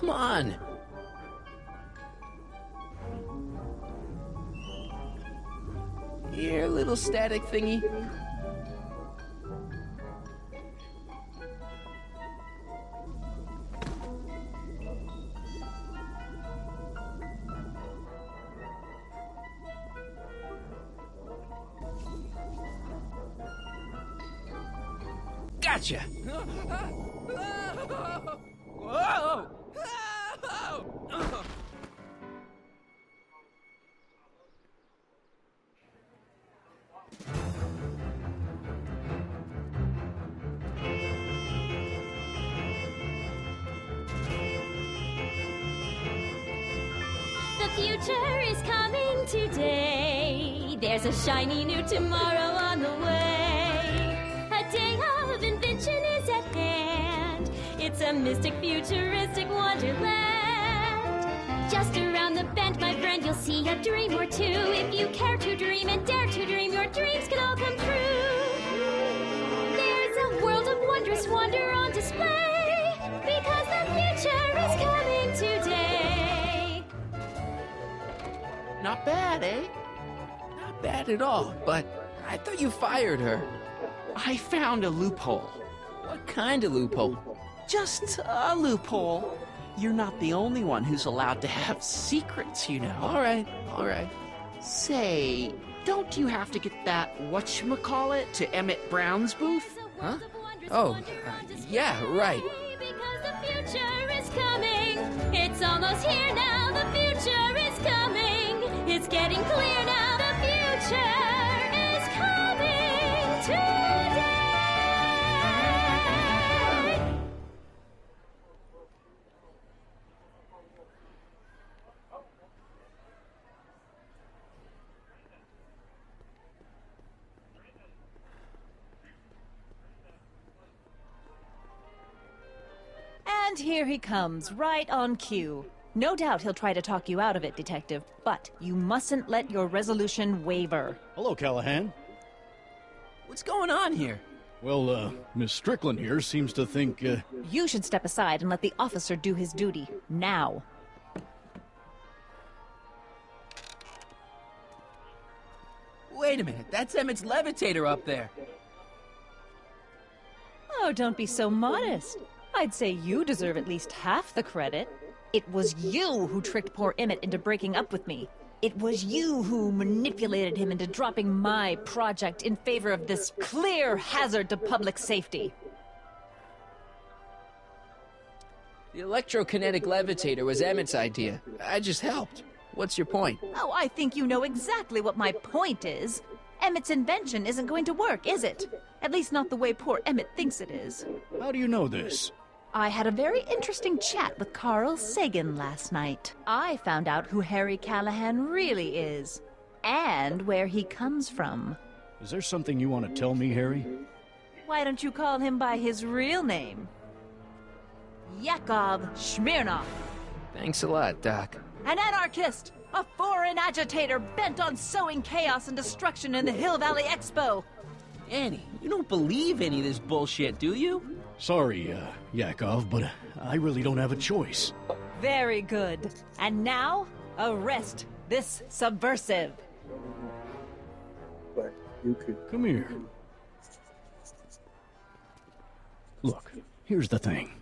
Come on. Here, little static thingy. Gotcha! Whoa! The future is coming today. There's a shiny new tomorrow on the way. A day of invention is at hand. It's a mystic, futuristic wonderland. Just around the bend, my friend, you'll see a dream or two. If you care to dream and dare to dream, your dreams can all come true. There's a world of wondrous wonder on display, because the future is coming today. Not bad, eh? Not bad at all, but I thought you fired her. I found a loophole. What kind of loophole? Just a loophole. You're not the only one who's allowed to have secrets, you know. All right, all right. Say, don't you have to get that whatchamacallit to Emmett Brown's booth? Huh? Oh, yeah, right. Because the future is coming. It's almost here now. The future is coming. It's getting clear now. The future is coming today. And here he comes, right on cue. No doubt he'll try to talk you out of it, Detective, but you mustn't let your resolution waver. Hello, Callahan. What's going on here? Well, Miss Strickland here seems to think, You should step aside and let the officer do his duty, now. Wait a minute, that's Emmett's levitator up there. Oh, don't be so modest. I'd say you deserve at least half the credit. It was you who tricked poor Emmett into breaking up with me. It was you who manipulated him into dropping my project in favor of this clear hazard to public safety. The electrokinetic levitator was Emmett's idea. I just helped. What's your point? Oh, I think you know exactly what my point is. Emmett's invention isn't going to work, is it? At least not the way poor Emmett thinks it is. how do you know this? I had a very interesting chat with Carl Sagan last night. I found out who Harry Callahan really is, and where he comes from. Is there something you want to tell me, Harry? Why don't you call him by his real name? Yakov Smirnov. Thanks a lot, Doc. An anarchist! A foreign agitator bent on sowing chaos and destruction in the Hill Valley Expo! Annie, you don't believe any of this bullshit, do you? Sorry, Yakov, but I really don't have a choice. Very good. And now, arrest this subversive. But you could. Come here. Look, here's the thing.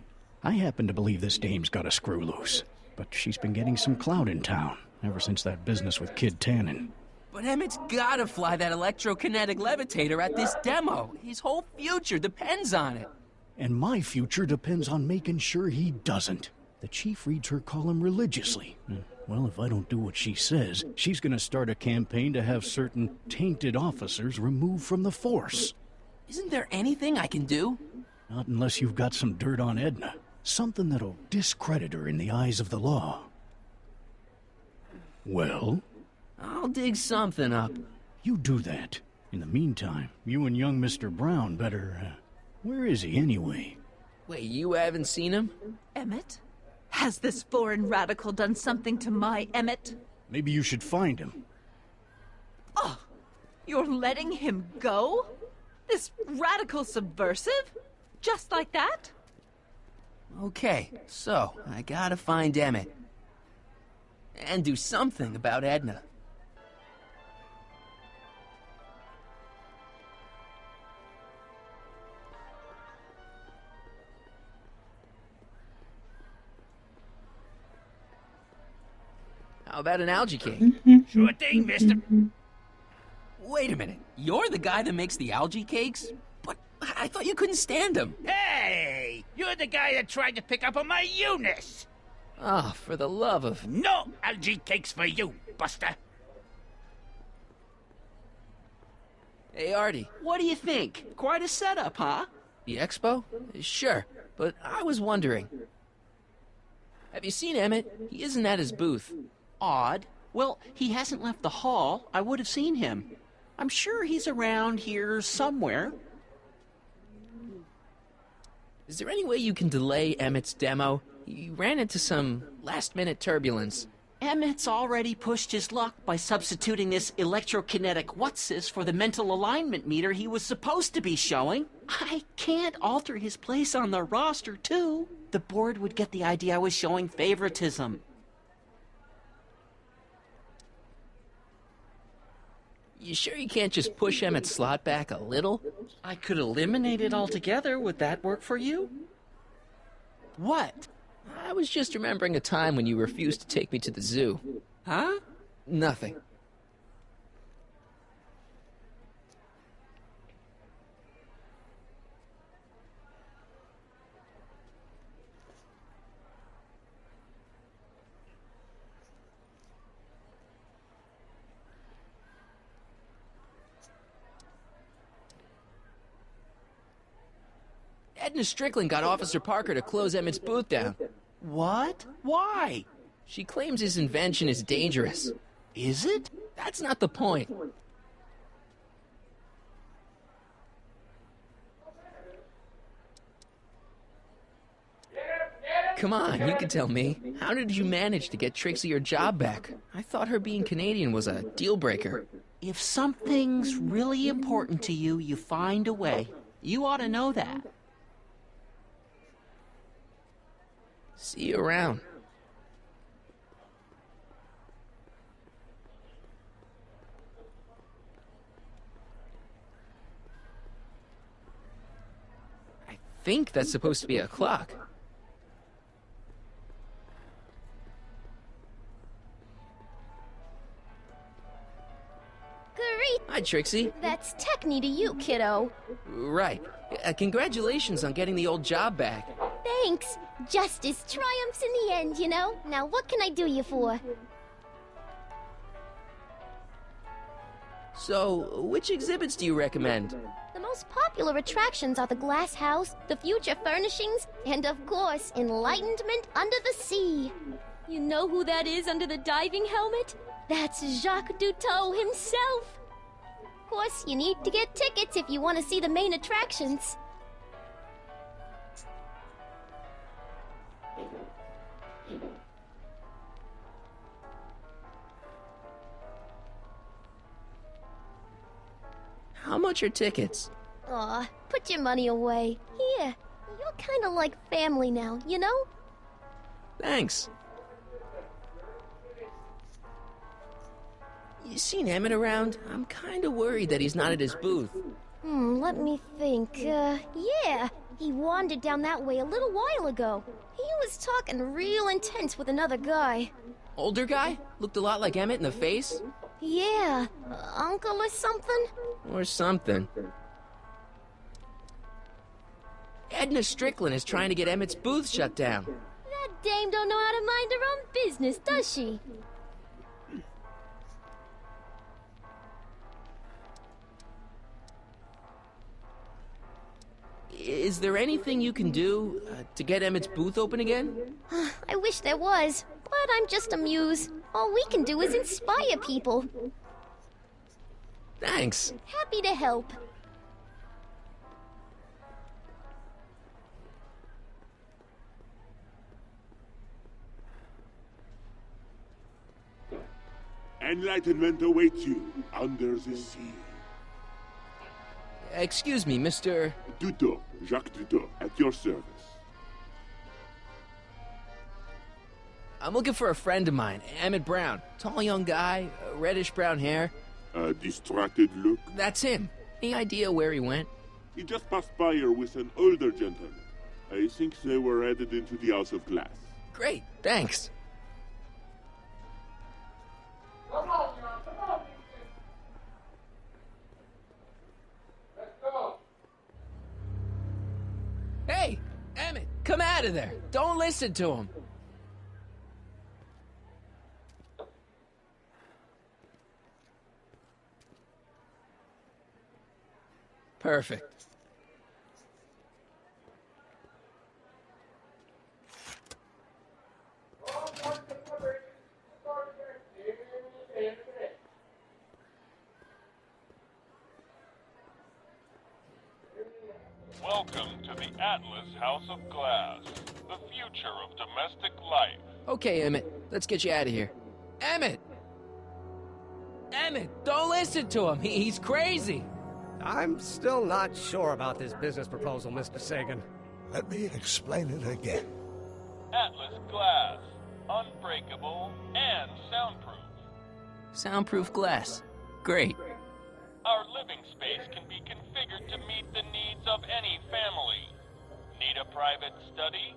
I happen to believe this dame's got a screw loose, but she's been getting some clout in town ever since that business with Kid Tannen. But Emmett's gotta fly that electrokinetic levitator at this demo. His whole future depends on it. And my future depends on making sure he doesn't. The chief reads her column religiously. Well, if I don't do what she says, she's gonna start a campaign to have certain tainted officers removed from the force. Isn't there anything I can do? Not unless you've got some dirt on Edna. Something that'll discredit her in the eyes of the law. Well? I'll dig something up. You do that. In the meantime, you and young Mr. Brown better, where is he anyway? Wait, you haven't seen him? Emmett? Has this foreign radical done something to my Emmett? Maybe you should find him. Oh, you're letting him go? This radical subversive? Just like that? Okay, so I gotta find Emmett. And do something about Edna. How about an algae cake? Sure thing, mister. Wait a minute, you're the guy that makes the algae cakes? But I thought you couldn't stand them. Hey, you're the guy that tried to pick up on my Eunice. Ah, for the love of... No algae cakes for you, Buster. Hey, Artie, What do you think? Quite a setup, huh? the expo? Sure, but I was wondering. Have you seen Emmett? He isn't at his booth. Odd. Well, he hasn't left the hall. I would have seen him. I'm sure he's around here somewhere. Is there any way you can delay Emmett's demo? He ran into some last-minute turbulence. Emmett's already pushed his luck by substituting this electrokinetic what's-this for the mental alignment meter he was supposed to be showing. I can't alter his place on the roster, too. The board would get the idea I was showing favoritism. You sure you can't just push Emmett's slot back a little? I could eliminate it altogether. Would that work for you? What? I was just remembering a time when you refused to take me to the zoo. Huh? Nothing. Edna Strickland got Officer Parker to close Emmett's booth down. What? Why? She claims his invention is dangerous. Is it? That's not the point. Come on, you can tell me. How did you manage to get Trixie her job back? I thought her being Canadian was a deal breaker. If something's really important to you, you find a way. You ought to know that. See you around. I think that's supposed to be a clock. Great. Hi, Trixie. That's techni to you, kiddo. Right. Congratulations on getting the old job back. Thanks. Justice triumphs in the end, you know? Now what can I do you for? So, which exhibits do you recommend? The most popular attractions are the Glass House, the Future Furnishings, and of course, Enlightenment Under the Sea. You know who that is under the diving helmet? That's Jacques Duteau himself. Of course, you need to get tickets if you want to see the main attractions. How much are tickets? Aw, put your money away. Here, you're kinda like family now, you know? Thanks. You seen Emmett around? I'm kinda worried that he's not at his booth. Let me think. Yeah, he wandered down that way a little while ago. He was talking real intense with another guy. Older guy? Looked a lot like Emmett in the face? Yeah, uncle or something? Or something. Edna Strickland is trying to get Emmett's booth shut down. That dame don't know how to mind her own business, does she? Is there anything you can do to get Emmett's booth open again? I wish there was, but I'm just a muse. All we can do is inspire people. Thanks. Happy to help. Enlightenment awaits you under the sea. Excuse me, Mr. Duteau, Jacques Duteau, at your service. I'm looking for a friend of mine, Emmett Brown. Tall young guy, reddish-brown hair. A distracted look. That's him. Any idea where he went? He just passed by here with an older gentleman. I think they were headed into the House of Glass. Great, thanks. Hey, Emmett, come out of there. Don't listen to him. Perfect. Welcome to the Atlas House of Glass, the future of domestic life. Okay, Emmett, let's get you out of here. Emmett! Emmett, don't listen to him. He's crazy. I'm still not sure about this business proposal, Mr. Sagan. Let me explain it again. Atlas Glass, unbreakable and soundproof. Soundproof glass. Great. Our living space can be configured to meet the needs of any family. Need a private study?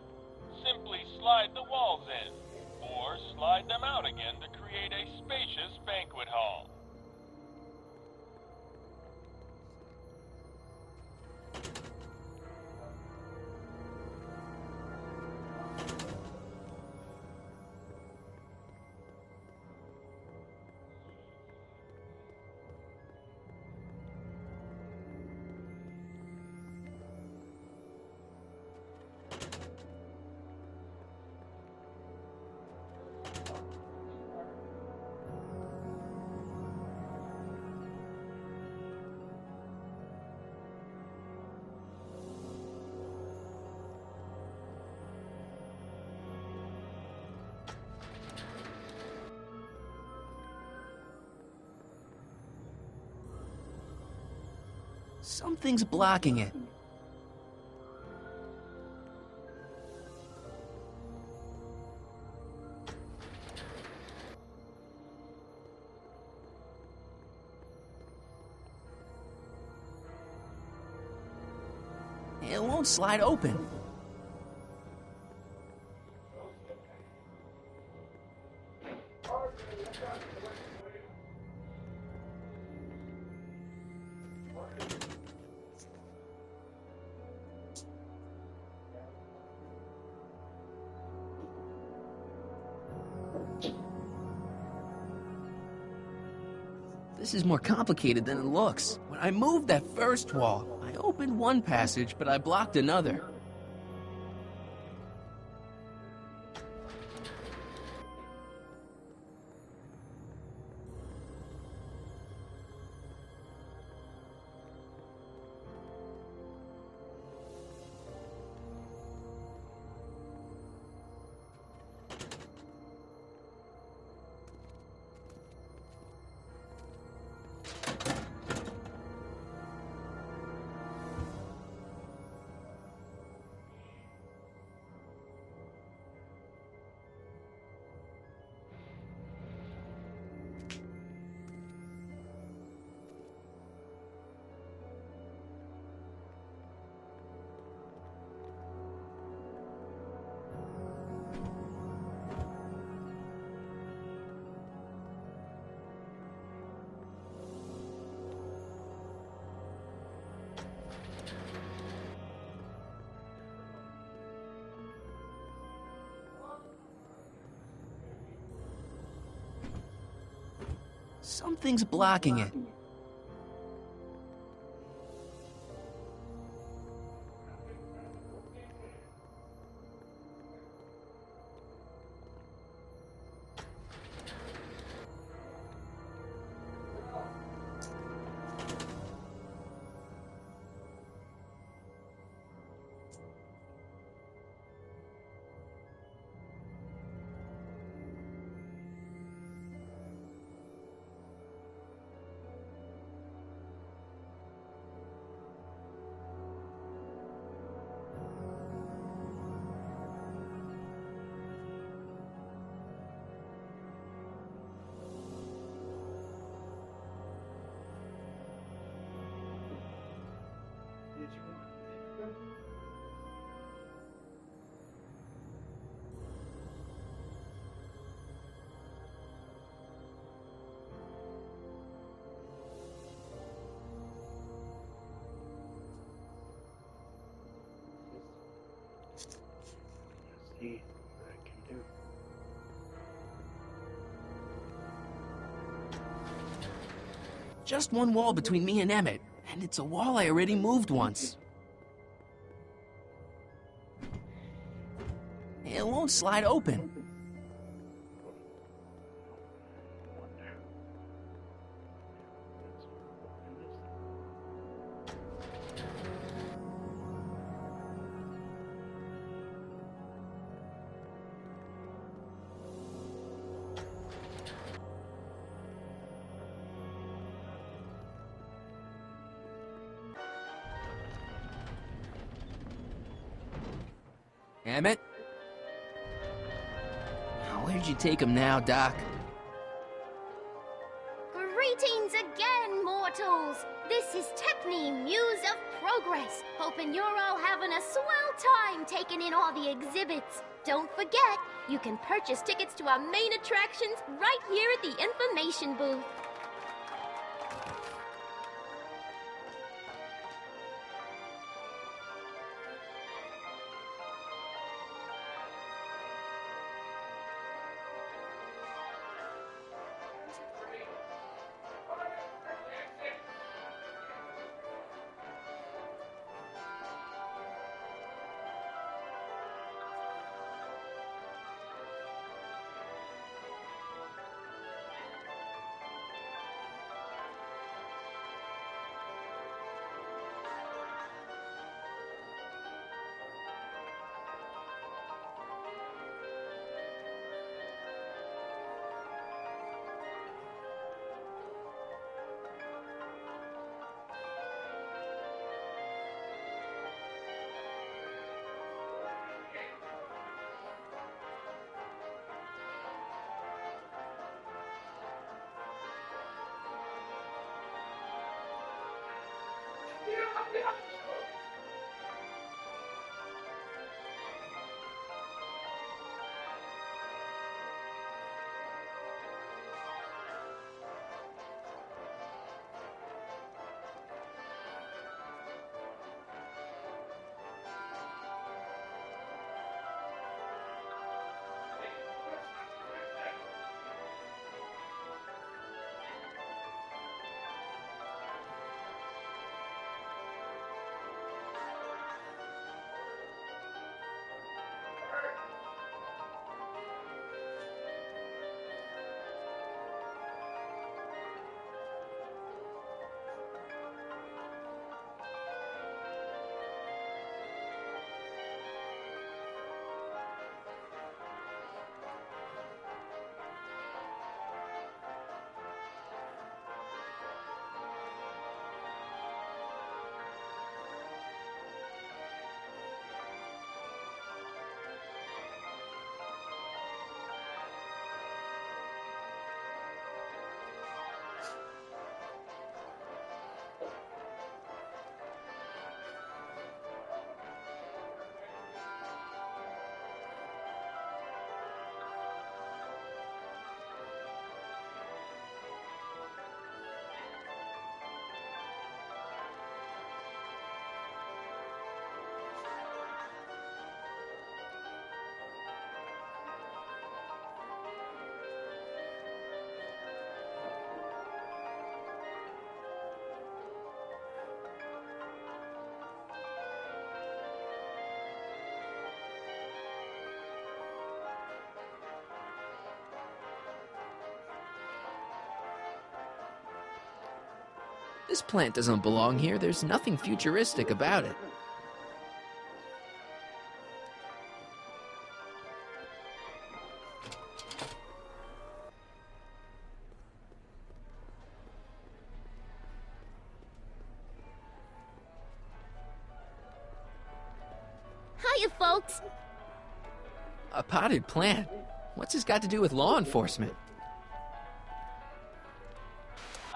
Simply slide the walls in, or slide them out again to create a spacious banquet hall. Something's blocking it. It won't slide open. This is more complicated than it looks. When I moved that first wall, I opened one passage, but I blocked another. Something's blocking it. see what I can do. Just one wall between me and Emmett, and it's a wall I already moved once. It won't slide open. Emmett? Where'd you take him now, Doc? Greetings again, mortals! This is Techne, Muse of Progress. Hoping you're all having a swell time taking in all the exhibits. Don't forget, you can purchase tickets to our main attractions right here at the information booth. This plant doesn't belong here. There's nothing futuristic about it. Hiya, folks! A potted plant? What's this got to do with law enforcement?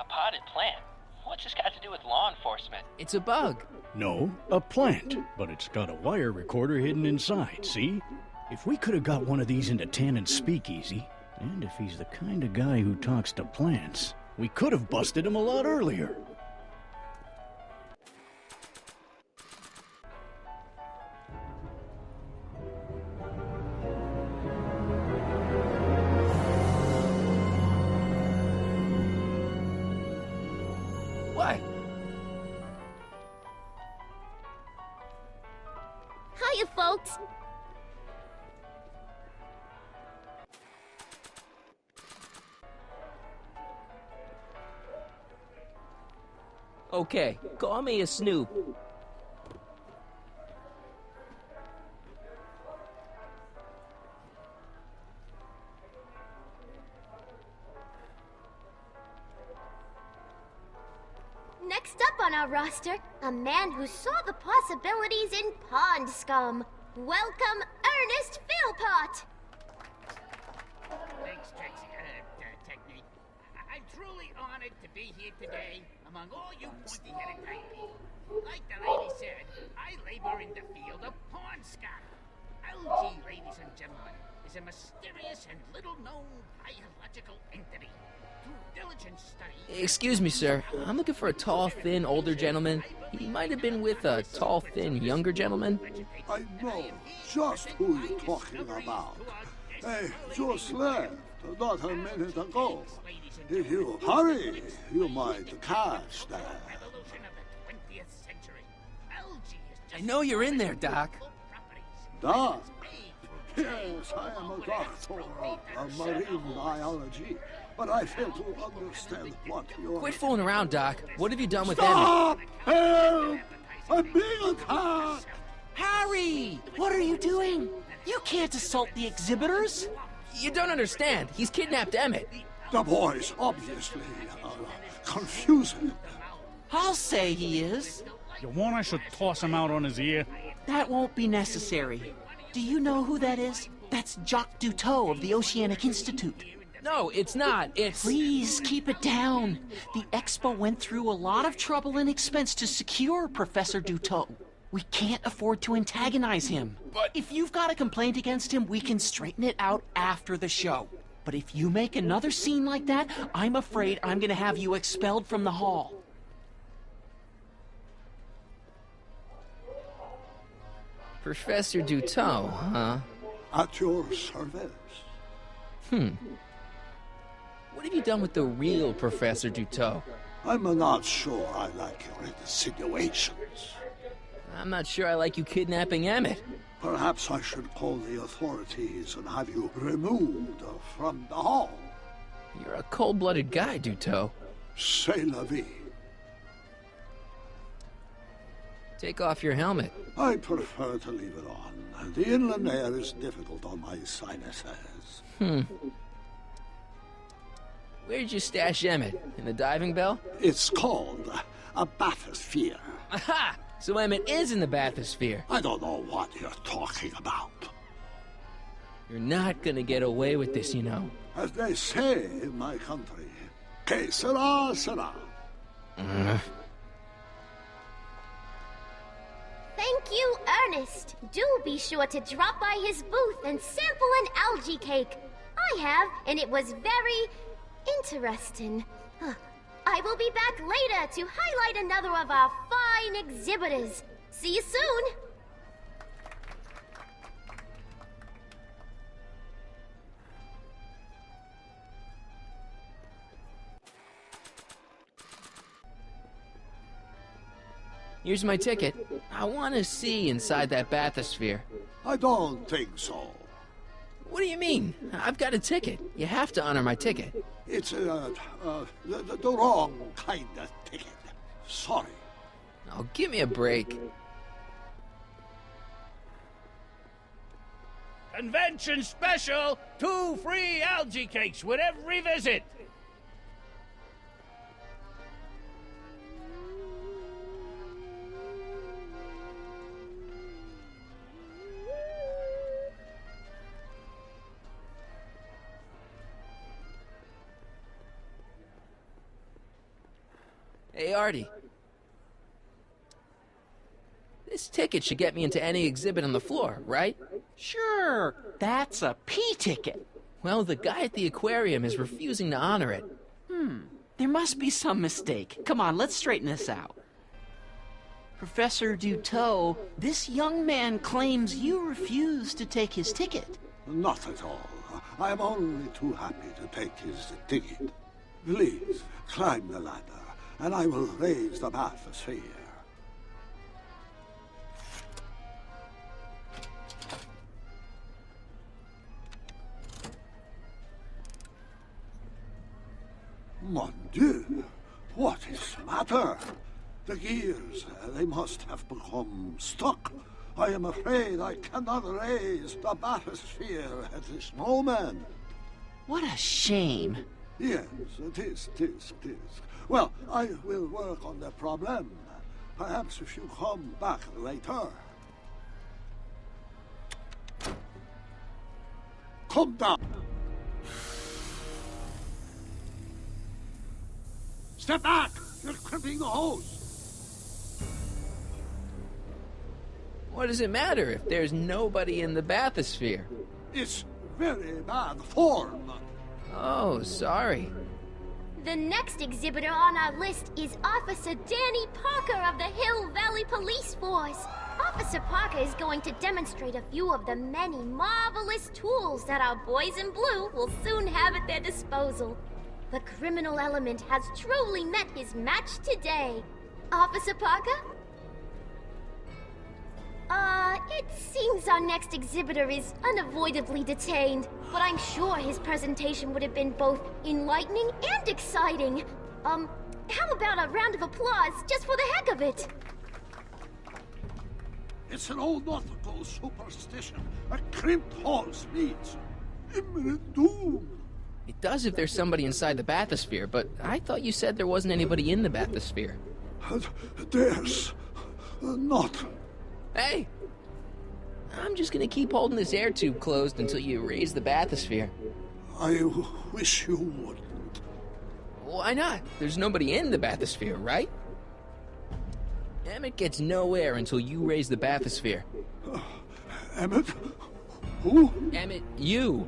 A potted plant? What's this got to do with law enforcement? It's a bug. No, a plant. But it's got a wire recorder hidden inside, see? If we could have got one of these into Tannen's speakeasy, and if he's the kind of guy who talks to plants, we could have busted him a lot earlier. What? Hiya, folks. Okay, call me a snoop. Next up on our roster, a man who saw the possibilities in pond scum. Welcome, Ernest Philpott. Thanks, Technique. I'm truly honored to be here today among all you pointy-headed types. Like the lady said, I labor in the field of pond scum. Algae, ladies and gentlemen, is a mysterious and little-known biological entity. Through diligent study... Excuse me, sir. I'm looking for a tall, thin, older gentleman. He might have been with a tall, thin, younger gentleman. I know just who you're talking about. They just left not a minute ago. If you hurry, you might catch them. I know you're in there, Doc. Doc? Yes, I am a doctor of marine biology, but I fail to understand what you're... Quit fooling around, Doc. What have you done with Stop! Emmett? Help! I'm being attacked! Harry! What are you doing? You can't assault the exhibitors! You don't understand. He's kidnapped Emmett. The boy's obviously confusing. I'll say he is. You want I should toss him out on his ear? That won't be necessary. Do you know who that is? That's Jacques Duteau of the Oceanic Institute. No, it's not. It's... Please, keep it down. The Expo went through a lot of trouble and expense to secure Professor Duteau. We can't afford to antagonize him. But... If you've got a complaint against him, we can straighten it out after the show. But if you make another scene like that, I'm afraid I'm gonna have you expelled from the hall. Professor Duteau, huh? At your service. What have you done with the real Professor Duteau? I'm not sure I like your insinuations. I'm not sure I like you kidnapping Emmett. Perhaps I should call the authorities and have you removed from the hall. You're a cold-blooded guy, Duteau. C'est la vie. Take off your helmet. I prefer to leave it on. The inland air is difficult on my sinuses. Where'd you stash Emmett? In the diving bell? It's called a bathysphere. Aha! So Emmett is in the bathysphere. I don't know what you're talking about. You're not gonna get away with this, you know. As they say in my country, que sera, sera. Thank you, Ernest. Do be sure to drop by his booth and sample an algae cake. I have, and it was very interesting. I will be back later to highlight another of our fine exhibitors. See you soon. Here's my ticket. I want to see inside that bathysphere. I don't think so. What do you mean? I've got a ticket. You have to honor my ticket. It's the wrong kind of ticket. Sorry. Oh, give me a break. Convention special! 2 free algae cakes with every visit! Hey, Artie. This ticket should get me into any exhibit on the floor, right? Sure, that's a P-ticket. Well, the guy at the aquarium is refusing to honor it. There must be some mistake. Come on, let's straighten this out. Professor Duteau, this young man claims you refused to take his ticket. Not at all. I'm only too happy to take his ticket. Please, climb the ladder and I will raise the bathysphere. Mon Dieu, what is the matter? The gears, they must have become stuck. I am afraid I cannot raise the bathysphere at this moment. What a shame. Yes, it is. Well, I will work on the problem. Perhaps if you come back later. Come down. Step back! You're crimping the hose! What does it matter if there's nobody in the bathysphere? It's very bad form. Oh, sorry. The next exhibitor on our list is Officer Danny Parker of the Hill Valley Police Force. Officer Parker is going to demonstrate a few of the many marvelous tools that our boys in blue will soon have at their disposal. The criminal element has truly met his match today. Officer Parker? It seems our next exhibitor is unavoidably detained, but I'm sure his presentation would have been both enlightening and exciting. How about a round of applause just for the heck of it? It's an old nautical superstition. A crimped hose means imminent doom. It does if there's somebody inside the bathysphere, but I thought you said there wasn't anybody in the bathysphere. There's not. Hey! I'm just gonna keep holding this air tube closed until you raise the bathysphere. I wish you wouldn't. Why not? There's nobody in the bathysphere, right? Emmett gets no air until you raise the bathysphere. Emmett? Who? Emmett, you.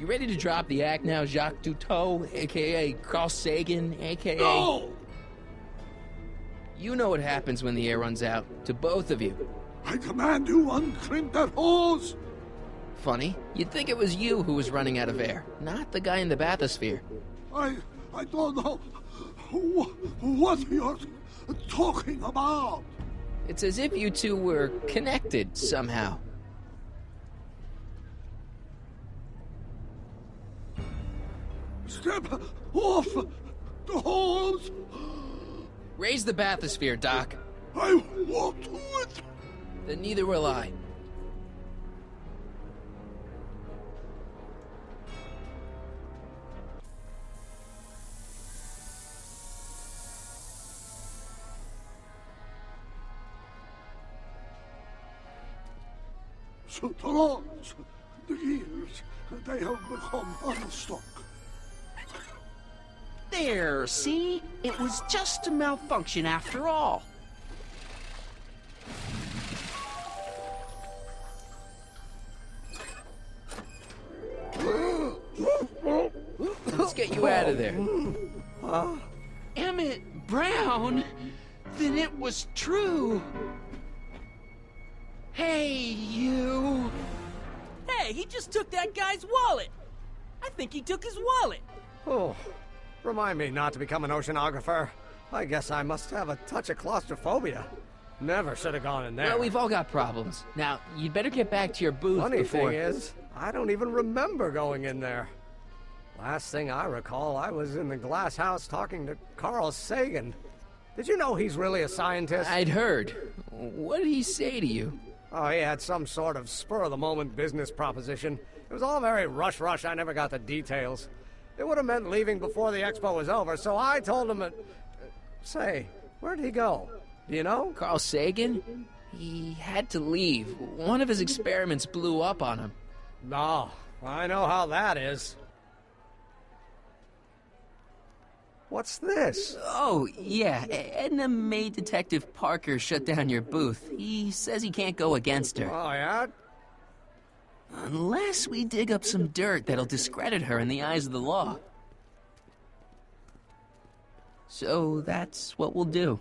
You ready to drop the act now, Jacques Cousteau, a.k.a. Carl Sagan, a.k.a.? No! You know what happens when the air runs out, to both of you. I command you uncrimp that hose! Funny, you'd think it was you who was running out of air, not the guy in the bathysphere. I don't know what you're talking about. It's as if you two were connected somehow. Step off the hose! Raise the bathysphere, Doc. I won't do it! Then neither will I. So the rods, the gears, they have become unstuck. There, see? It was just a malfunction after all. Let's get you out of there. Emmett Brown? Then it was true. Hey, you. Hey, he just took that guy's wallet. I think he took his wallet. Oh, remind me not to become an oceanographer. I guess I must have a touch of claustrophobia. Never should have gone in there. Well, we've all got problems. Now, you'd better get back to your booth Funny before... thing is, I don't even remember going in there. Last thing I recall, I was in the glass house talking to Carl Sagan. Did you know he's really a scientist? I'd heard. What did he say to you? Oh, he had some sort of spur-of-the-moment business proposition. It was all very rush. I never got the details. It would have meant leaving before the expo was over, so I told him... Say, where'd he go? Do you know? Carl Sagan? He had to leave. One of his experiments blew up on him. No, I know how that is. What's this? Oh, yeah. Edna made Detective Parker shut down your booth. He says he can't go against her. Oh, yeah? Unless we dig up some dirt that'll discredit her in the eyes of the law. So that's what we'll do.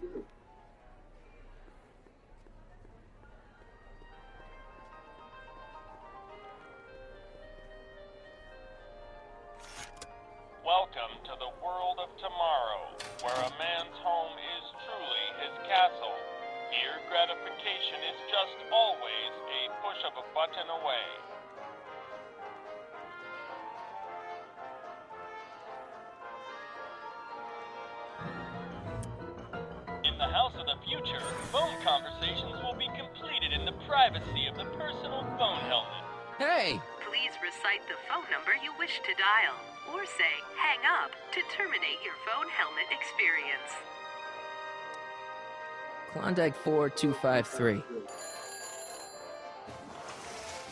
Welcome to the world of tomorrow. man's home is truly his castle. Here, gratification is just always a push of a button away. In the House of the Future, phone conversations will be completed in the privacy of the personal phone helmet. Hey! Please recite the phone number you wish to dial, or say hang up to terminate your phone helmet experience. Klondike 4253.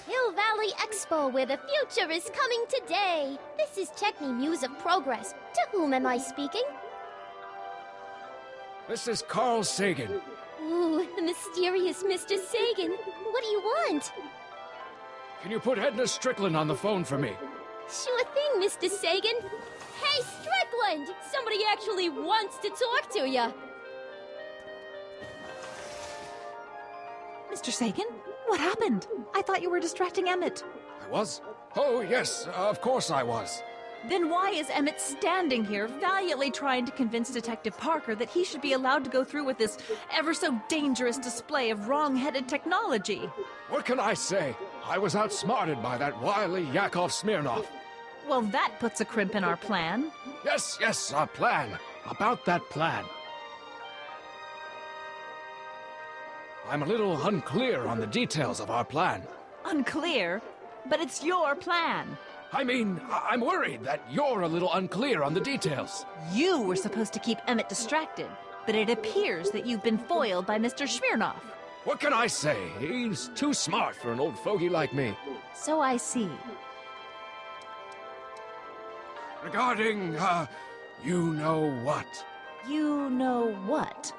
Hill Valley Expo, where the future is coming today. This is Techni Muse of Progress. To whom am I speaking? This is Carl Sagan. Ooh, the mysterious Mr. Sagan. What do you want? Can you put Edna Strickland on the phone for me? Sure thing, Mr. Sagan. Hey, Strickland! Somebody actually wants to talk to you. Mr. Sagan, what happened? I thought you were distracting Emmett. I was? Oh, yes, of course I was. Then why is Emmett standing here, valiantly trying to convince Detective Parker that he should be allowed to go through with this ever so dangerous display of wrong-headed technology? What can I say? I was outsmarted by that wily Yakov Smirnov. Well, that puts a crimp in our plan. Yes, our plan. About that plan. I'm a little unclear on the details of our plan. Unclear? But it's your plan. I mean, I'm worried that you're a little unclear on the details. You were supposed to keep Emmett distracted, but it appears that you've been foiled by Mr. Smirnov. What can I say? He's too smart for an old fogey like me. So I see. Regarding, you know what? You know what?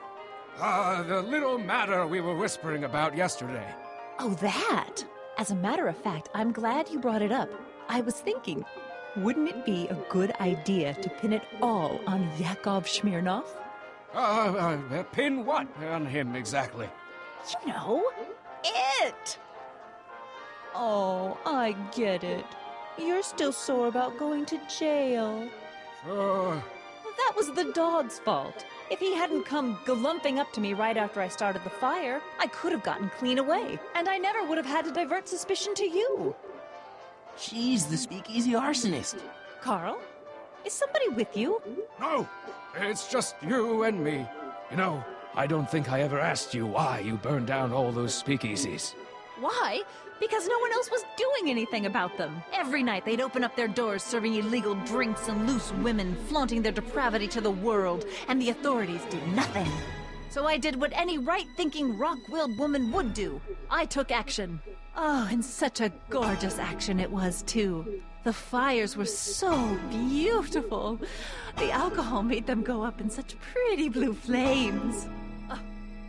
The little matter we were whispering about yesterday. Oh, that! As a matter of fact, I'm glad you brought it up. I was thinking, wouldn't it be a good idea to pin it all on Yakov Smirnov? Pin what on him exactly? You know, it! Oh, I get it. You're still sore about going to jail. Sure. That was the dog's fault. If he hadn't come glumping up to me right after I started the fire, I could have gotten clean away, and I never would have had to divert suspicion to you. She's the speakeasy arsonist. Carl, is somebody with you? No, it's just you and me. You know, I don't think I ever asked you why you burned down all those speakeasies. Why? Because no one else was doing anything about them. Every night they'd open up their doors serving illegal drinks and loose women, flaunting their depravity to the world, and the authorities did nothing. So I did what any right-thinking, rock-willed woman would do. I took action. Oh, and such a gorgeous action it was, too. The fires were so beautiful. The alcohol made them go up in such pretty blue flames.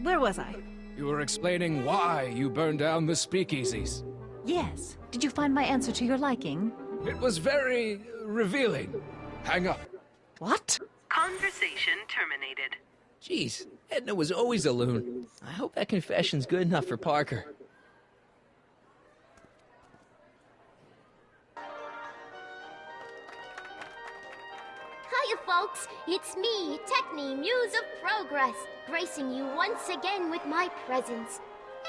Where was I? You were explaining why you burned down the speakeasies. Yes. Did you find my answer to your liking? It was very revealing. Hang up. What? Conversation terminated. Jeez, Edna was always a loon. I hope that confession's good enough for Parker. Hiya, folks. It's me, Techni Muse of Progress, gracing you once again with my presence.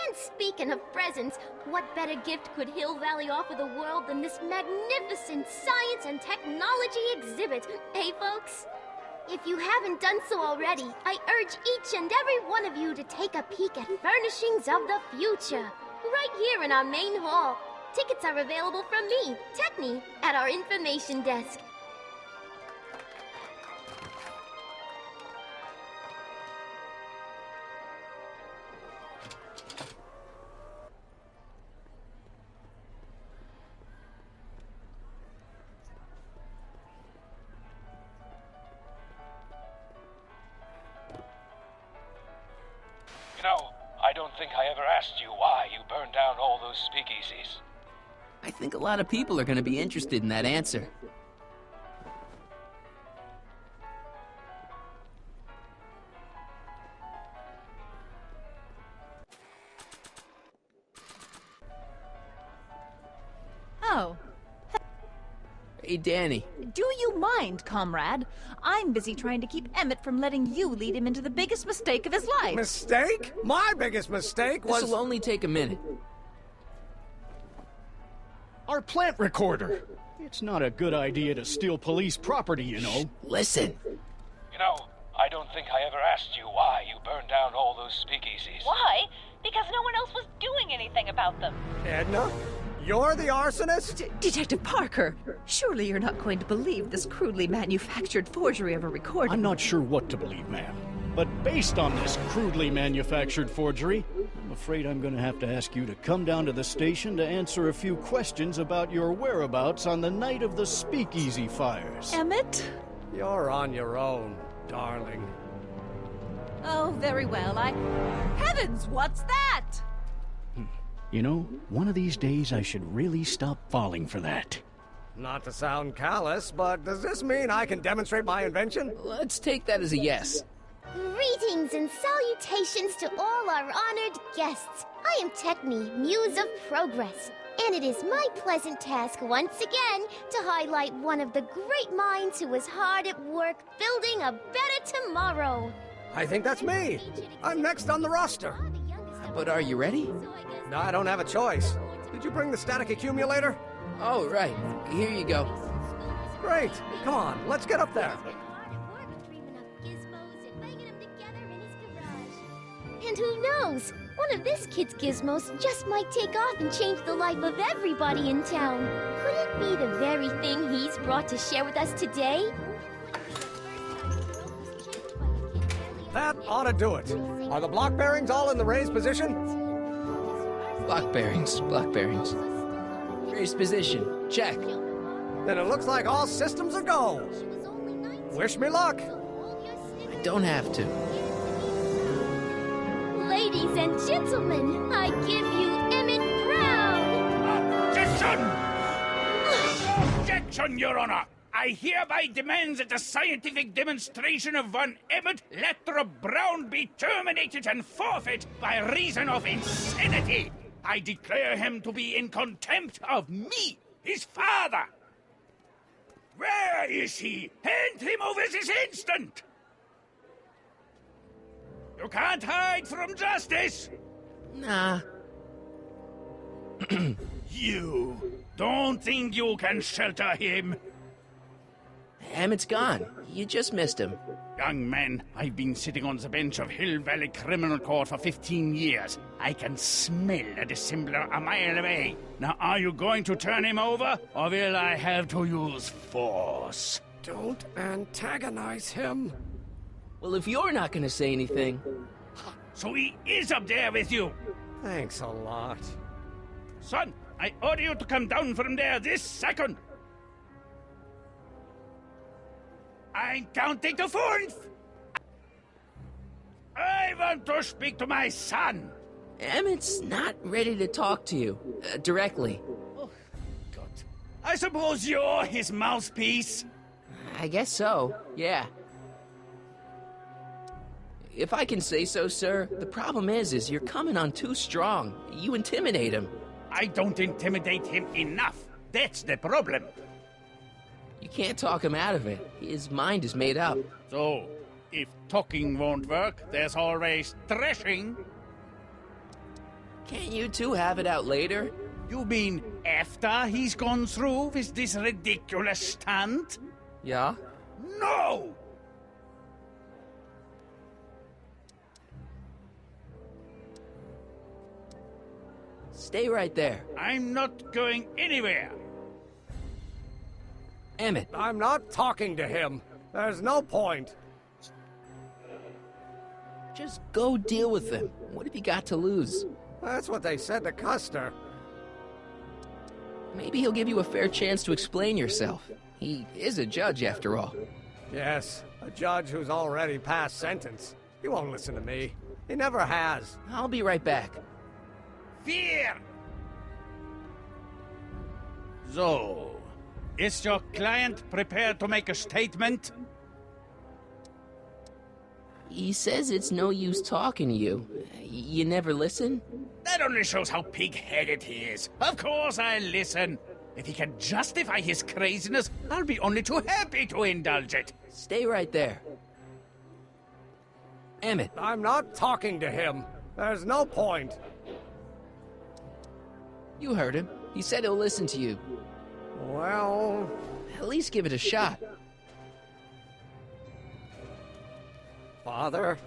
And speaking of presents, what better gift could Hill Valley offer the world than this magnificent science and technology exhibit, eh, folks? If you haven't done so already, I urge each and every one of you to take a peek at Furnishings of the Future, right here in our main hall. Tickets are available from me, Techni, at our information desk. You know, I don't think I ever asked you why you burned down all those speakeasies. I think a lot of people are going to be interested in that answer. Oh. Hey, Danny. Do you mind, comrade? I'm busy trying to keep Emmett from letting you lead him into the biggest mistake of his life. Mistake? My biggest mistake was... This'll only take a minute. Our plant recorder. It's not a good idea to steal police property, you know. Listen. You know, I don't think I ever asked you why you burned down all those speakeasies. Why? Because no one else was doing anything about them. Edna? You're the arsonist? Detective Parker, surely you're not going to believe this crudely manufactured forgery of a recording. I'm not sure what to believe, ma'am. But based on this crudely manufactured forgery, I'm afraid I'm going to have to ask you to come down to the station to answer a few questions about your whereabouts on the night of the Speakeasy fires. Emmett? You're on your own, darling. Oh, very well. Heavens, what's that? You know, one of these days I should really stop falling for that. Not to sound callous, but does this mean I can demonstrate my invention? Let's take that as a yes. Greetings and salutations to all our honored guests. I am Techne, Muse of Progress, and it is my pleasant task once again to highlight one of the great minds who was hard at work building a better tomorrow. I think that's me. I'm next on the roster. But are you ready? No, I don't have a choice. Did you bring the static accumulator? Oh, right. Here you go. Great. Come on, let's get up there. And who knows? One of this kid's gizmos just might take off and change the life of everybody in town. Could it be the very thing he's brought to share with us today? That ought to do it. Are the block bearings all in the raised position? Block bearings. Raised position. Check. Then it looks like all systems are go. Wish me luck. I don't have to. Ladies and gentlemen, I give you Emmett Brown! Objection! Objection, Your Honor! I hereby demand that the scientific demonstration of one Emmett Lathrop Brown be terminated and forfeit by reason of insanity. I declare him to be in contempt of me, his father. Where is he? Hand him over this instant! You can't hide from justice! Nah. You don't think you can shelter him? Emmett's gone. You just missed him. Young man, I've been sitting on the bench of Hill Valley Criminal Court for 15 years. I can smell a dissembler a mile away. Now, are you going to turn him over, or will I have to use force? Don't antagonize him. Well, if you're not gonna say anything... So he is up there with you? Thanks a lot. Son, I order you to come down from there this second. I'm counting to 4. I want to speak to my son. Emmett's not ready to talk to you, directly. Oh, God. I suppose you're his mouthpiece? I guess so, yeah. If I can say so, sir, the problem is you're coming on too strong. You intimidate him. I don't intimidate him enough. That's the problem. You can't talk him out of it. His mind is made up. So, if talking won't work, there's always thrashing. Can't you two have it out later? You mean after he's gone through with this ridiculous stunt? Yeah? No! Stay right there. I'm not going anywhere. Emmett. I'm not talking to him. There's no point. Just go deal with them. What have you got to lose? That's what they said to Custer. Maybe he'll give you a fair chance to explain yourself. He is a judge, after all. Yes, a judge who's already passed sentence. He won't listen to me. He never has. I'll be right back. Fear! So, is your client prepared to make a statement? He says it's no use talking to you. You never listen? That only shows how pig-headed he is. Of course I listen. If he can justify his craziness, I'll be only too happy to indulge it. Stay right there. Emmett. I'm not talking to him. There's no point. You heard him. He said he'll listen to you. Well... At least give it a shot. Father?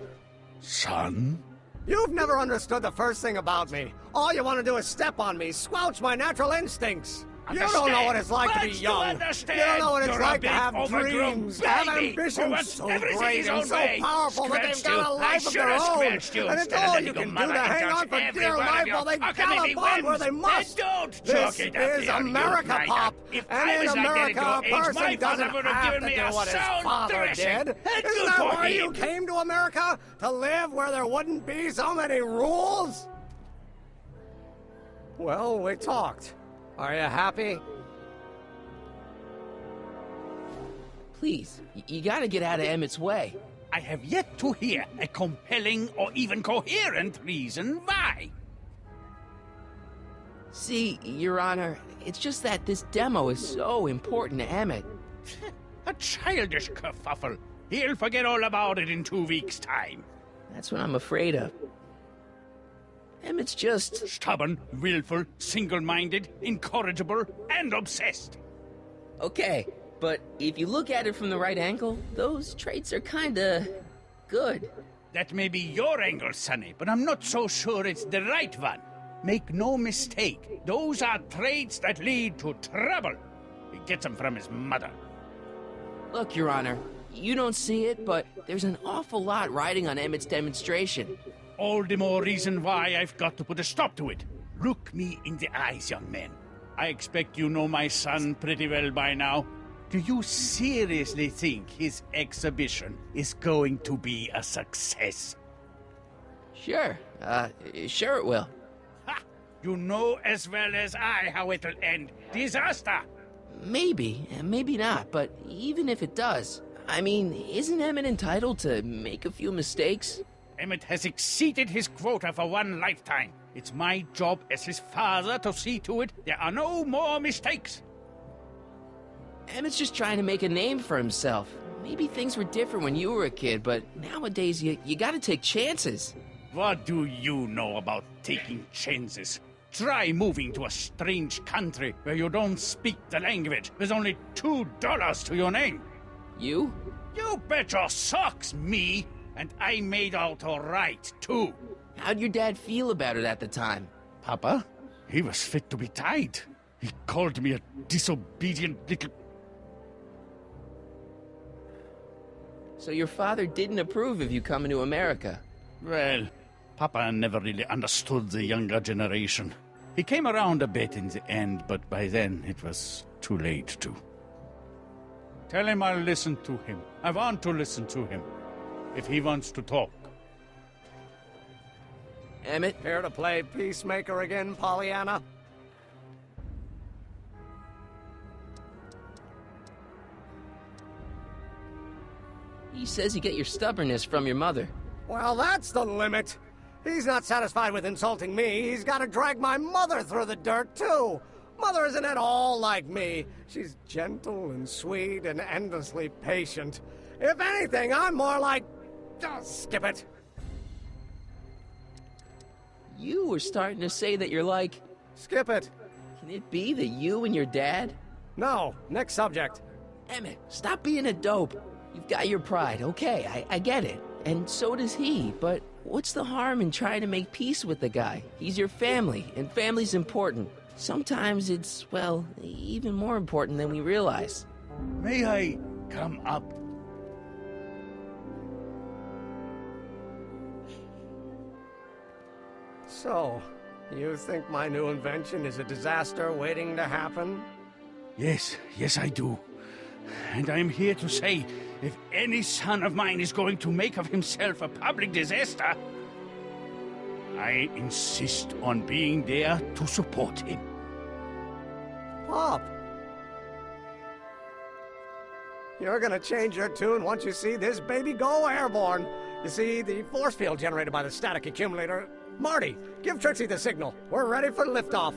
Son? You've never understood the first thing about me. All you want to do is step on me, squelch my natural instincts. You don't know what it's like to be young. You don't know what it's like to have dreams, to have ambitions so great and so powerful that they've got a life of their own. And it's all you can do to hang on for dear life while they gallop on where they must. This is America, Pop. And in America, a person doesn't have to do what his father did. Isn't that why you came to America? To live where there wouldn't be so many rules? Well, we talked. Are you happy? Please, you gotta get out of Emmett's way. I have yet to hear a compelling or even coherent reason why. See, Your Honor, it's just that this demo is so important to Emmett. A childish kerfuffle. He'll forget all about it in 2 weeks' time. That's what I'm afraid of. Emmett's just... stubborn, willful, single-minded, incorrigible, and obsessed. Okay, but if you look at it from the right angle, those traits are kinda... good. That may be your angle, Sonny, but I'm not so sure it's the right one. Make no mistake, those are traits that lead to trouble. He gets them from his mother. Look, Your Honor, you don't see it, but there's an awful lot riding on Emmett's demonstration. All the more reason why I've got to put a stop to it. Look me in the eyes, young man. I expect you know my son pretty well by now. Do you seriously think his exhibition is going to be a success? Sure. Sure it will. Ha! You know as well as I how it'll end. Disaster! Maybe, maybe not, but even if it does, I mean, isn't Emmett entitled to make a few mistakes? Emmett has exceeded his quota for one lifetime. It's my job as his father to see to it there are no more mistakes. Emmett's just trying to make a name for himself. Maybe things were different when you were a kid, but nowadays you gotta take chances. What do you know about taking chances? Try moving to a strange country where you don't speak the language with only $2 to your name. You? You bet your socks, me! And I made out all right, too. How'd your dad feel about it at the time? Papa? He was fit to be tied. He called me a disobedient little... So your father didn't approve of you coming to America? Well, Papa never really understood the younger generation. He came around a bit in the end, but by then it was too late to. Tell him I'll listen to him. I want to listen to him. If he wants to talk. Emmett? Here to play peacemaker again, Pollyanna? He says you get your stubbornness from your mother. Well, that's the limit. He's not satisfied with insulting me. He's got to drag my mother through the dirt, too. Mother isn't at all like me. She's gentle and sweet and endlessly patient. If anything, I'm more like... skip it. You were starting to say that you're like... Skip it. Can it be that you and your dad? No. Next subject. Emmett, stop being a dope. You've got your pride, okay, I get it. And so does he, but what's the harm in trying to make peace with the guy? He's your family, and family's important. Sometimes it's, well, even more important than we realize. May I come up? So, you think my new invention is a disaster waiting to happen? Yes, I do. And I'm here to say, if any son of mine is going to make of himself a public disaster, I insist on being there to support him. Pop! You're gonna change your tune once you see this baby go airborne. You see, the force field generated by the static accumulator... Marty, give Trixie the signal. We're ready for liftoff.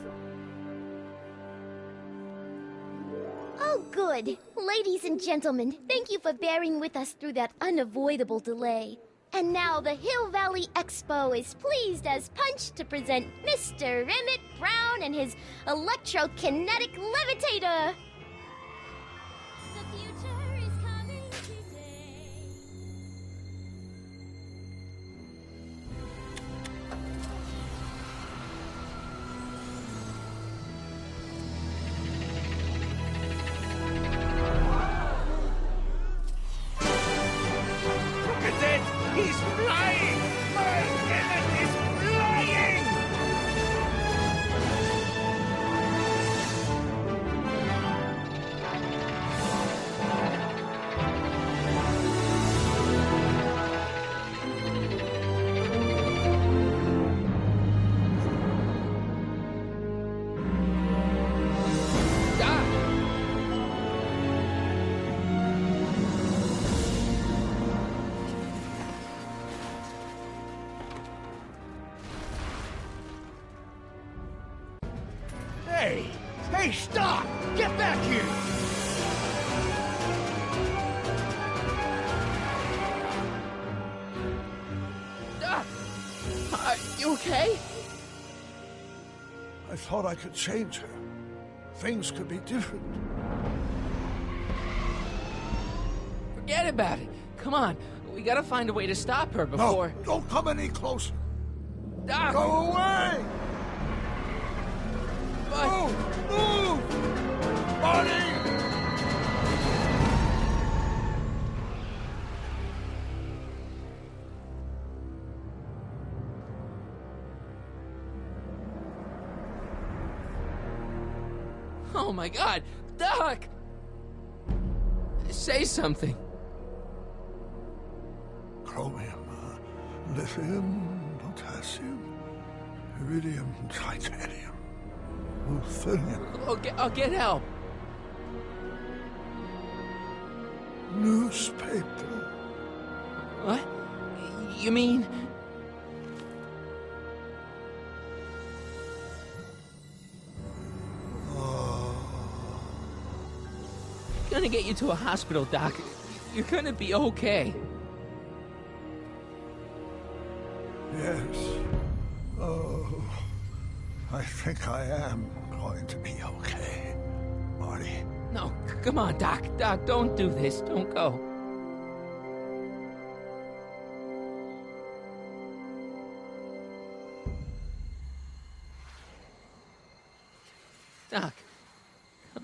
Oh, good. Ladies and gentlemen, thank you for bearing with us through that unavoidable delay. And now the Hill Valley Expo is pleased as punch to present Mr. Emmett Brown and his electrokinetic levitator. The future is coming today. Look at that! He's flying! My Emmett is flying! Hey! Hey, stop! Get back here! Doc! Are you okay? I thought I could change her. Things could be different. Forget about it. Come on. We gotta find a way to stop her before... No, don't come any closer. Doc! Go away! But... Move! Move! Marty! Oh my God! Doc! Say something. Chromium, lithium, potassium, iridium, titanium, ruthenium, I'll get help. newspaper. What? You mean... Gonna get you to a hospital, Doc. You're gonna be okay. Yes. Oh, I think I am going to be okay, Marty. No, come on, Doc. Doc, don't do this. Don't go. Doc,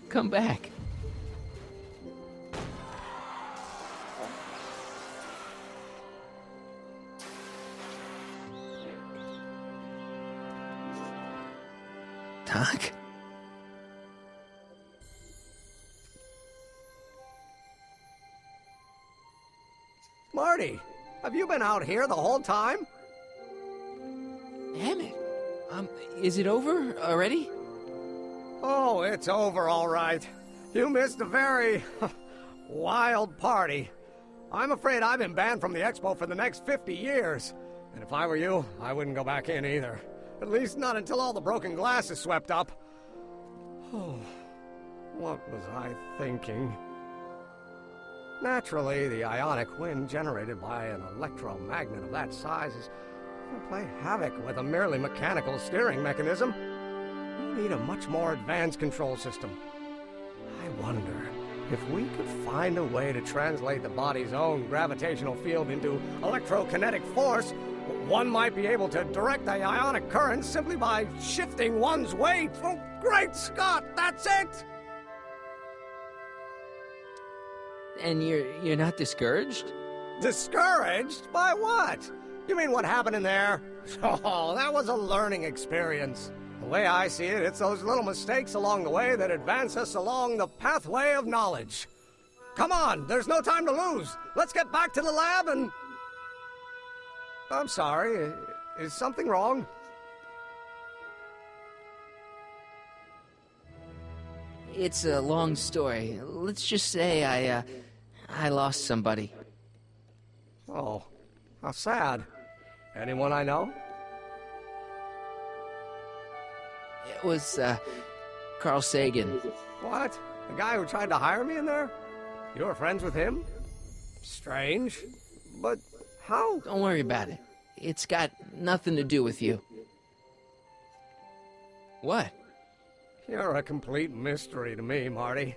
come back. Doc? Marty, have you been out here the whole time? Emmett, is it over already? Oh, it's over all right. You missed a very wild party. I'm afraid I've been banned from the expo for the next 50 years. And if I were you, I wouldn't go back in either. At least not until all the broken glass is swept up. Oh, what was I thinking? Naturally, the ionic wind generated by an electromagnet of that size is going to play havoc with a merely mechanical steering mechanism. We need a much more advanced control system. I wonder if we could find a way to translate the body's own gravitational field into electrokinetic force. One might be able to direct the ionic current simply by shifting one's weight. Oh, great Scott, that's it! And you're not discouraged? Discouraged? By what? You mean what happened in there? Oh, that was a learning experience. The way I see it, it's those little mistakes along the way that advance us along the pathway of knowledge. Come on, there's no time to lose. Let's get back to the lab and... I'm sorry, is something wrong? It's a long story. Let's just say I lost somebody. Oh, how sad. Anyone I know? It was, Carl Sagan. What? The guy who tried to hire me in there? You were friends with him? Strange. But how? Don't worry about it. It's got nothing to do with you. What? You're a complete mystery to me, Marty.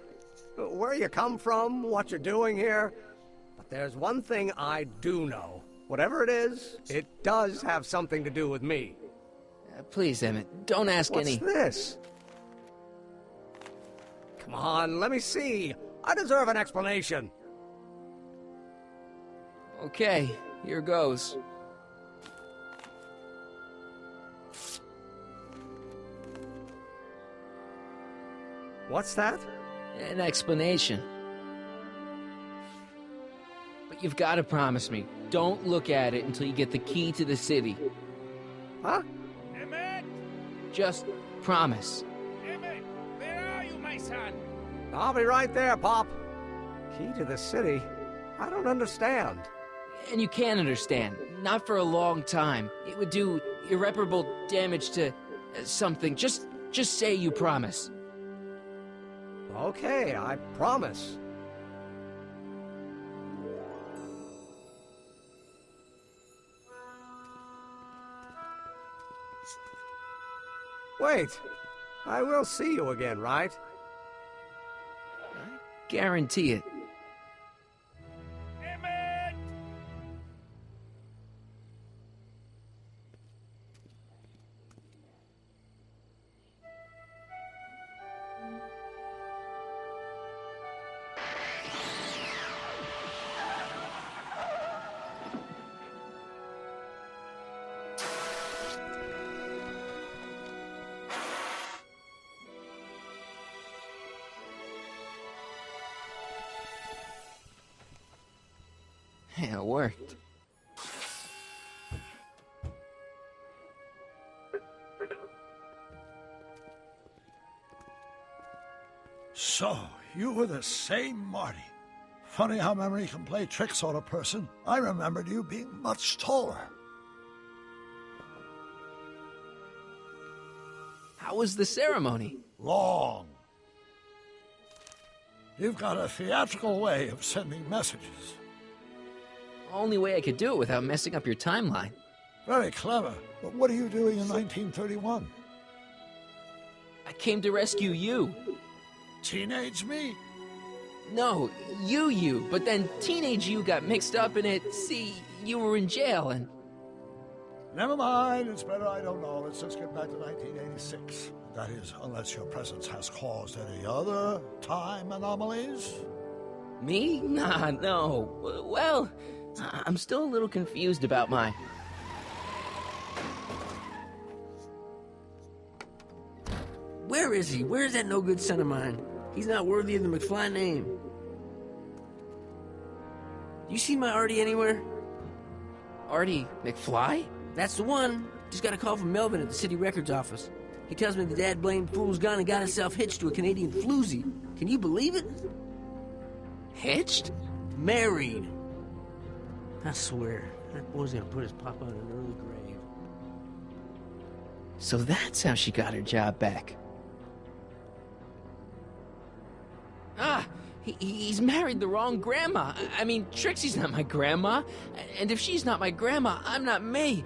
Where you come from, what you're doing here. But there's one thing I do know. Whatever it is, it does have something to do with me. Please, Emmett, don't ask any... What's this? Come on, let me see. I deserve an explanation. Okay, here goes. What's that? An explanation. But you've got to promise me, don't look at it until you get the key to the city. Huh? Emmett! Just promise. Emmett, where are you, my son? I'll be right there, Pop. Key to the city? I don't understand. And you can't understand. Not for a long time. It would do irreparable damage to something. Just say you promise. Okay, I promise. Wait, I will see you again, right? Guarantee it. Emmett! Yeah, it worked. So, you were the same Marty. Funny how memory can play tricks on a person. I remembered you being much taller. How was the ceremony? Long. You've got a theatrical way of sending messages. Only way I could do it without messing up your timeline. Very clever. But what are you doing in 1931? I came to rescue you. Teenage me? No, you. But then teenage you got mixed up in it. See, you were in jail and... Never mind. It's better I don't know. Let's just get back to 1986. That is, unless your presence has caused any other time anomalies. Me? Nah, no. Well, I'm still a little confused about my... Where is he? Where's that no-good son of mine? He's not worthy of the McFly name. You see my Artie anywhere? Artie McFly? That's the one. Just got a call from Melvin at the city records office. He tells me the dad-blamed fool's gone and got himself hitched to a Canadian floozy. Can you believe it? Hitched? Married. I swear, that boy's gonna put his papa in an early grave. So that's how she got her job back. Ah! He's married the wrong grandma. I mean, Trixie's not my grandma. And if she's not my grandma, I'm not me.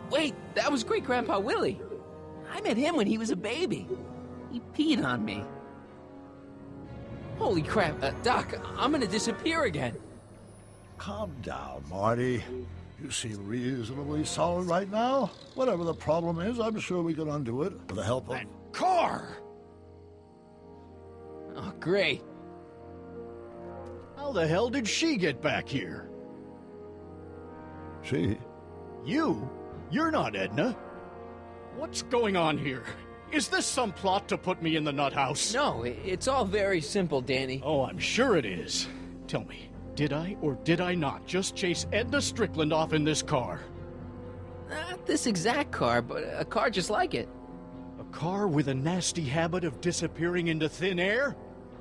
Wait, that was Great-Grandpa Willie. I met him when he was a baby. He peed on me. Holy crap, Doc, I'm gonna disappear again. Calm down, Marty. You seem reasonably solid right now. Whatever the problem is, I'm sure we can undo it with the help of... Car! Oh, great. How the hell did she get back here? She? You? You're not Edna. What's going on here? Is this some plot to put me in the nut house? No, it's all very simple, Danny. Oh, I'm sure it is. Tell me, did I or did I not just chase Edna Strickland off in this car? Not this exact car, but a car just like it. A car with a nasty habit of disappearing into thin air?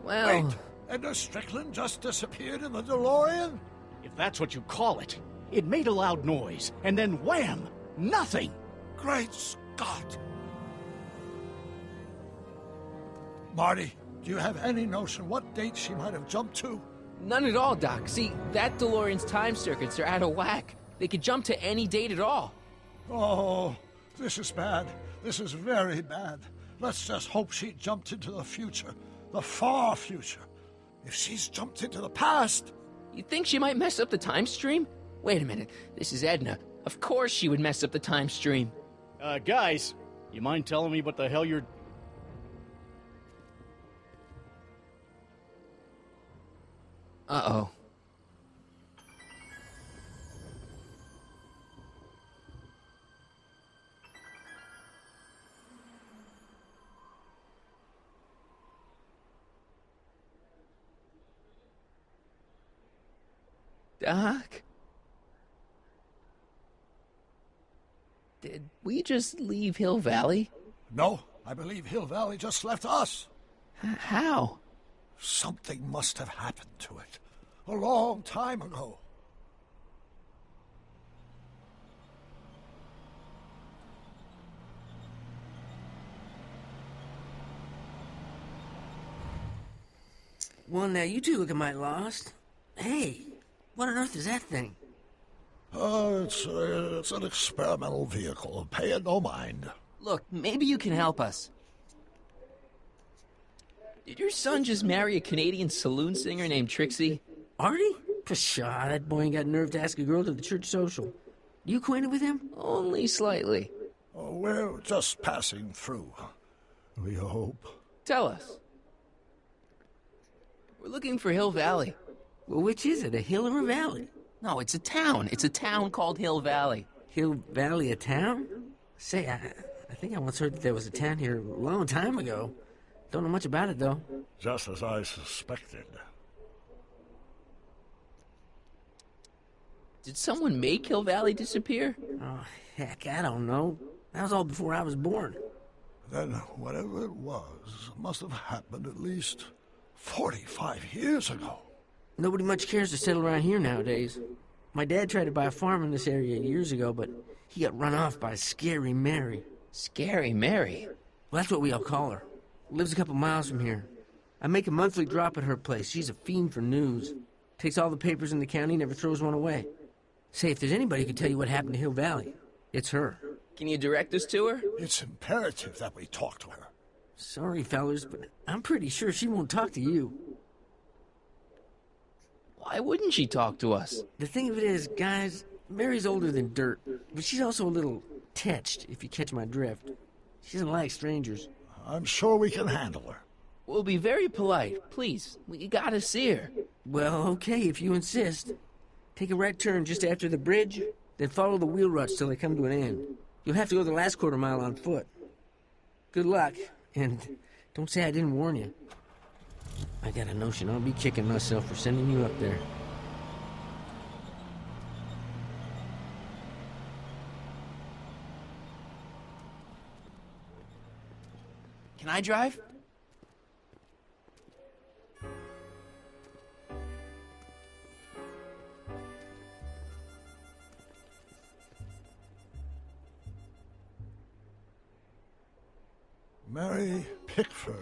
Well... Wait, Edna Strickland just disappeared in the DeLorean? If that's what you call it. It made a loud noise, and then wham! Nothing! Great Scott! Marty, Do you have any notion what date she might have jumped to? None at all, Doc. See, that DeLorean's time circuits are out of whack. They could jump to any date at all. Oh, this is bad. This is very bad. Let's just hope she jumped into the future. The far future. If she's jumped into the past... You think she might mess up the time stream? Wait a minute. This is Edna. Of course she would mess up the time stream. Guys, you mind telling me what the hell you're... Uh-oh. Doc? Did we just leave Hill Valley? No, I believe Hill Valley just left us. How? Something must have happened to it. A long time ago. Well, now you two looking mighty lost. Hey, what on earth is that thing? It's an experimental vehicle. Pay it no mind. Look, maybe you can help us. Did your son just marry a Canadian saloon singer named Trixie? Artie? Pshaw, that boy ain't got nerve to ask a girl to the church social. You acquainted with him? Only slightly. Oh, we're just passing through. We hope. Tell us. We're looking for Hill Valley. Well, which is it, a hill or a valley? No, it's a town. It's a town called Hill Valley. Hill Valley, a town? Say, I think I once heard that there was a town here a long time ago. Don't know much about it, though. Just as I suspected. Did someone make Hill Valley disappear? Oh, heck, I don't know. That was all before I was born. Then whatever it was must have happened at least 45 years ago. Nobody much cares to settle around here nowadays. My dad tried to buy a farm in this area years ago, but he got run off by Scary Mary. Scary Mary? Well, that's what we all call her. Lives a couple miles from here. I make a monthly drop at her place. She's a fiend for news. Takes all the papers in the county, never throws one away. Say, if there's anybody who can tell you what happened to Hill Valley, it's her. Can you direct us to her? It's imperative that we talk to her. Sorry, fellas, but I'm pretty sure she won't talk to you. Why wouldn't she talk to us? The thing of it is, guys, Mary's older than dirt, but she's also a little tetched, if you catch my drift. She doesn't like strangers. I'm sure we can handle her. We'll be very polite. Please, we gotta see her. Well, okay, if you insist. Take a right turn just after the bridge, then follow the wheel ruts till they come to an end. You'll have to go the last quarter mile on foot. Good luck, and don't say I didn't warn you. I got a notion I'll be kicking myself for sending you up there. Can I drive? Mary Pickford.